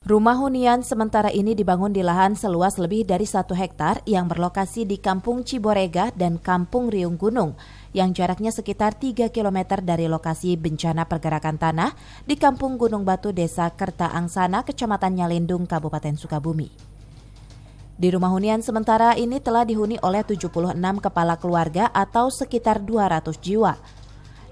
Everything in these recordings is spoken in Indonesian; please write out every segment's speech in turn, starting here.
Rumah hunian sementara ini dibangun di lahan seluas lebih dari 1 hektar yang berlokasi di Kampung Ciborega dan Kampung Riung Gunung, yang jaraknya sekitar 3 km dari lokasi bencana pergerakan tanah di Kampung Gunung Batu, Desa Kerta Angsana, Kecamatan Nyalindung, Kabupaten Sukabumi. Di rumah hunian sementara ini telah dihuni oleh 76 kepala keluarga atau sekitar 200 jiwa.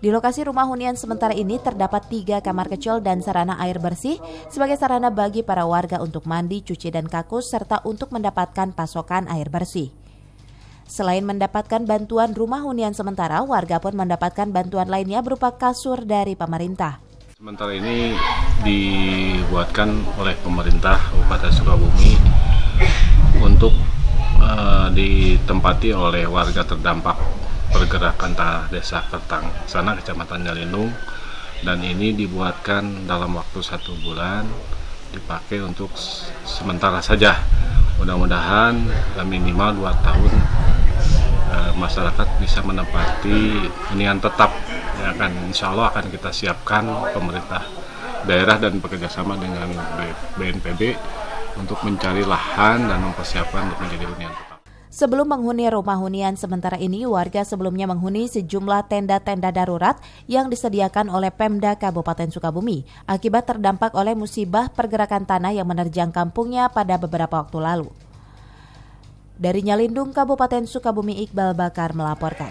Di lokasi rumah hunian sementara ini terdapat 3 kamar kecil dan sarana air bersih sebagai sarana bagi para warga untuk mandi, cuci, dan kakus, serta untuk mendapatkan pasokan air bersih. Selain mendapatkan bantuan rumah hunian sementara, warga pun mendapatkan bantuan lainnya berupa kasur dari pemerintah. Sementara ini dibuatkan oleh pemerintah Kabupaten Sukabumi untuk ditempati oleh warga terdampak pergerakan tanah Desa Kerta Angsana, Kecamatan Nyalindung, dan ini dibuatkan dalam waktu 1 bulan, dipakai untuk sementara saja. Mudah-mudahan minimal 2 tahun masyarakat bisa menempati hunian tetap. Ya kan, insya Allah akan kita siapkan pemerintah daerah dan bekerjasama dengan BNPB untuk mencari lahan dan mempersiapkan untuk menjadi hunian tetap. Sebelum menghuni rumah hunian sementara ini, warga sebelumnya menghuni sejumlah tenda-tenda darurat yang disediakan oleh Pemda Kabupaten Sukabumi akibat terdampak oleh musibah pergerakan tanah yang menerjang kampungnya pada beberapa waktu lalu. Dari Nyalindung, Kabupaten Sukabumi, Iqbal Bakar melaporkan.